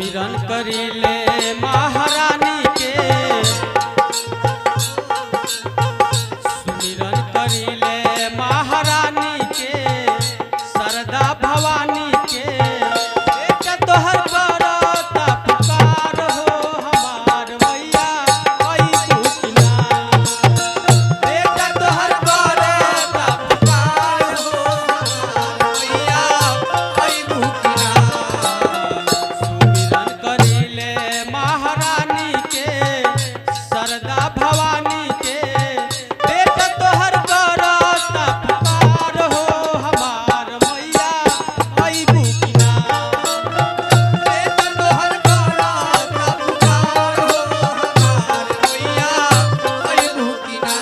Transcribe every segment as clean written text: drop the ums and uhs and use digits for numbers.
सुमिरन करीले महारानी के सुमिरन करीले महारानी के सरदा भवानी के बेटा तोहर करता पुकार हो हमार मैया आई दुखना बेटा तोहर करता पुकार हो हमार मैया आई दुखना सुमिरन करीले महारानी के सरदा भवानी के बेटा तोहर करता पुकार हो हमार मैया आई बुकिना बेटा तोहर करता पुकार हो हमार मैया आई बुकिना।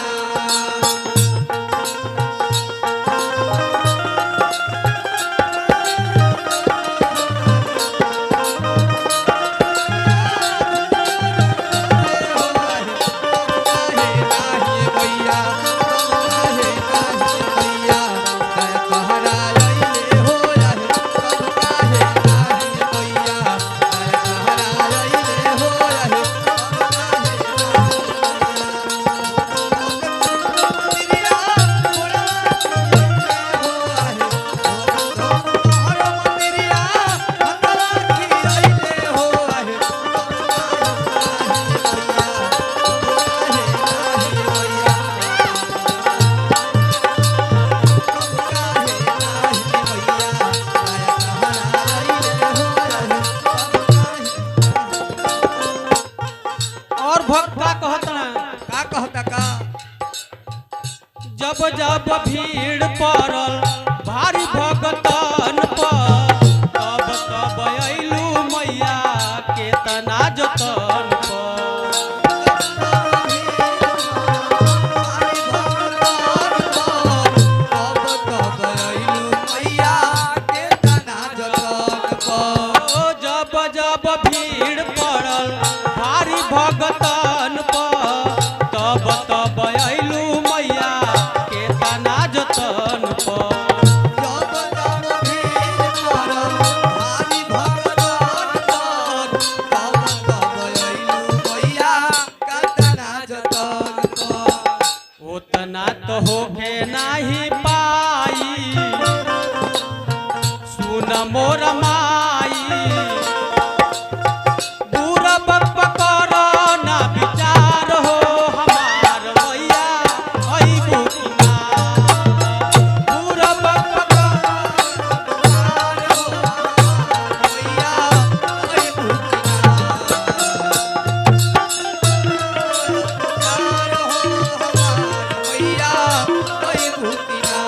और भक्त का कहता का जब जब भीड़ पड़ल भारी भगतन पर तब तब अइलू मैया के तना जतन जब जब भीड़ पड़ल भारी भगतन पर तब तब अइलू मैया के तना जतन उतना तो होके नहीं पाई सुन मोर माई पूरा बप्पा करो ना विचार हो हमार मैया आई बुकिना पूरा बप्पा करो विचार हो हमार मैया आई बुकिना विचार हो हमार मैया आई बुकिना।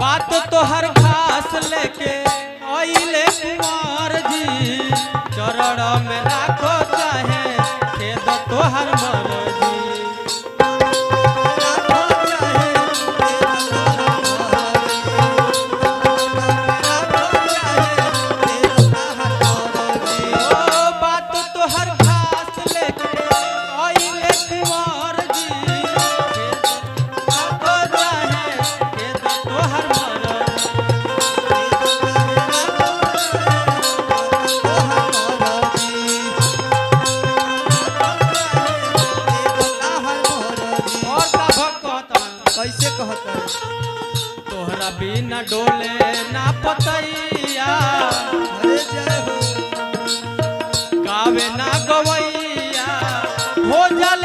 बात तो हर घास लेके आइले कुंवर जी चरण में राखो चाहे खेद तोहर मर्जी बात तो हर घास लेके आइले कुंवर जी राखो चाहे खेद तोहर कैसे कहता है तोहरा बिना डोले ना पतैया अरे जय हो गावे ना गवैया हो जल